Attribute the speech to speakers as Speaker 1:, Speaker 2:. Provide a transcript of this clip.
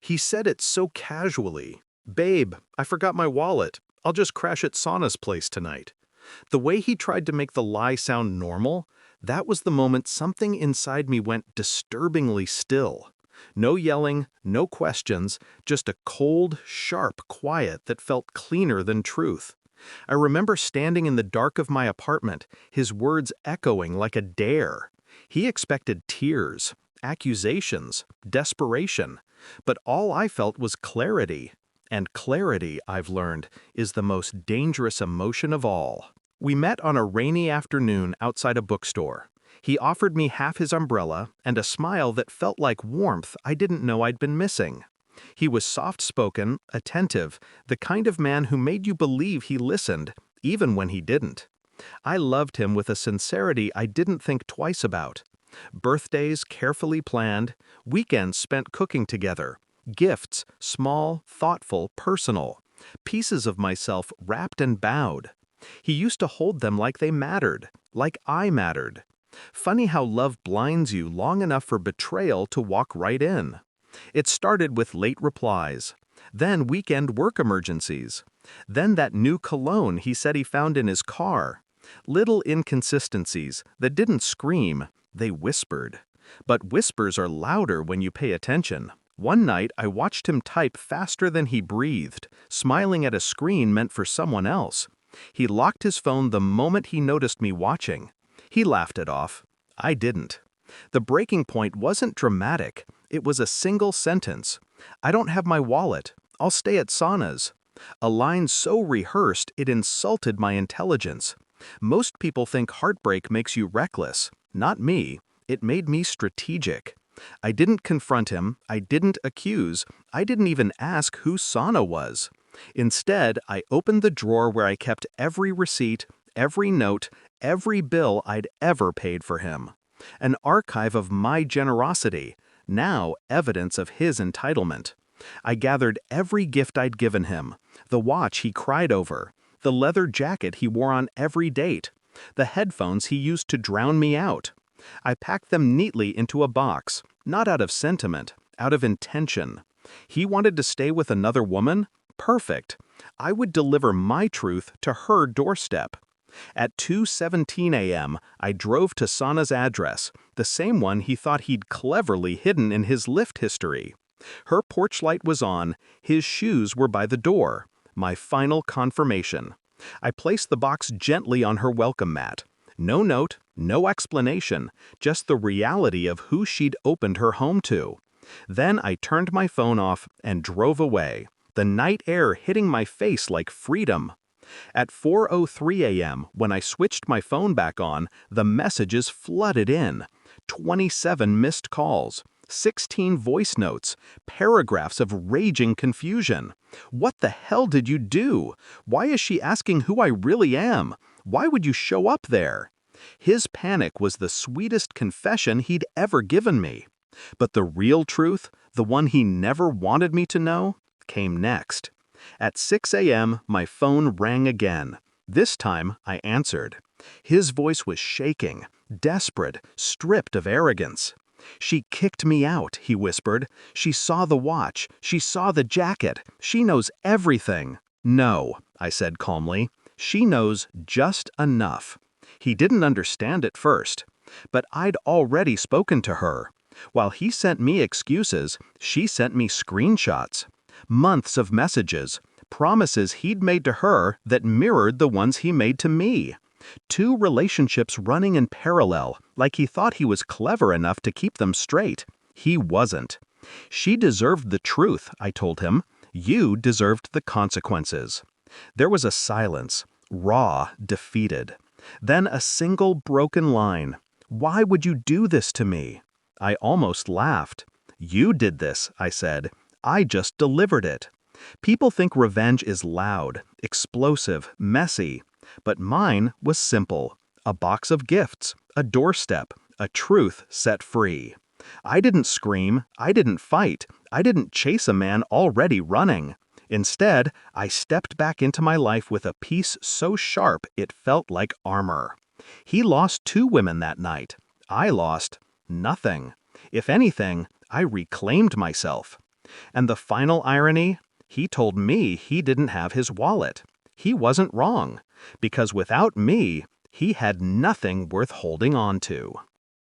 Speaker 1: He said it so casually. "Babe, I forgot my wallet. I'll just crash at Sauna's place tonight." The way he tried to make the lie sound normal, that was the moment something inside me went disturbingly still. No yelling, no questions, just a cold, sharp quiet that felt cleaner than truth. I remember standing in the dark of my apartment, his words echoing like a dare. He expected tears, accusations, desperation, but all I felt was clarity. And clarity, I've learned, is the most dangerous emotion of all. We met on a rainy afternoon outside a bookstore. He offered me half his umbrella and a smile that felt like warmth I didn't know I'd been missing. He was soft-spoken, attentive, the kind of man who made you believe he listened, even when he didn't. I loved him with a sincerity I didn't think twice about. Birthdays carefully planned, weekends spent cooking together, gifts small, thoughtful, personal, pieces of myself wrapped and bowed. He used to hold them like they mattered, like I mattered. Funny how love blinds you long enough for betrayal to walk right in. It started with late replies, then weekend work emergencies, then that new cologne he said he found in his car. Little inconsistencies that didn't scream, they whispered. But whispers are louder when you pay attention. One night I watched him type faster than he breathed, smiling at a screen meant for someone else. He locked his phone the moment he noticed me watching. He laughed it off. I didn't. The breaking point wasn't dramatic. It was a single sentence. "I don't have my wallet. I'll stay at Sauna's." A line so rehearsed it insulted my intelligence. Most people think heartbreak makes you reckless. Not me. It made me strategic. I didn't confront him. I didn't accuse. I didn't even ask who Sauna was. Instead, I opened the drawer where I kept every receipt, every note, every bill I'd ever paid for him. An archive of my generosity, now evidence of his entitlement. I gathered every gift I'd given him, the watch he cried over, the leather jacket he wore on every date, the headphones he used to drown me out. I packed them neatly into a box, not out of sentiment, out of intention. He wanted to stay with another woman? Perfect. I would deliver my truth to her doorstep. At 2:17 a.m., I drove to Sauna's address, the same one he thought he'd cleverly hidden in his Lyft history. Her porch light was on, his shoes were by the door. My final confirmation. I placed the box gently on her welcome mat. No note, no explanation, just the reality of who she'd opened her home to. Then I turned my phone off and drove away, the night air hitting my face like freedom. At 4:03 a.m., when I switched my phone back on, the messages flooded in. 27 missed calls, 16 voice notes, paragraphs of raging confusion. What the hell did you do? Why is she asking who I really am? Why would you show up there? His panic was the sweetest confession he'd ever given me. But the real truth, the one he never wanted me to know, came next. At 6 a.m., my phone rang again. This time, I answered. His voice was shaking, desperate, stripped of arrogance. "She kicked me out," he whispered. "She saw the watch. She saw the jacket. She knows everything." "No," I said calmly. "She knows just enough." He didn't understand at first. But I'd already spoken to her. While he sent me excuses, she sent me screenshots. Months of messages, promises he'd made to her that mirrored the ones he made to me. 2 relationships running in parallel, like he thought he was clever enough to keep them straight. He wasn't. "She deserved the truth," I told him. "You deserved the consequences." There was a silence, raw, defeated. Then a single broken line. "Why would you do this to me?" I almost laughed. "You did this," I said. "I just delivered it." People think revenge is loud, explosive, messy. But mine was simple. A box of gifts, a doorstep, a truth set free. I didn't scream, I didn't fight, I didn't chase a man already running. Instead, I stepped back into my life with a peace so sharp it felt like armor. He lost 2 women that night. I lost nothing. If anything, I reclaimed myself. And the final irony? He told me he didn't have his wallet. He wasn't wrong, because without me, he had nothing worth holding on to.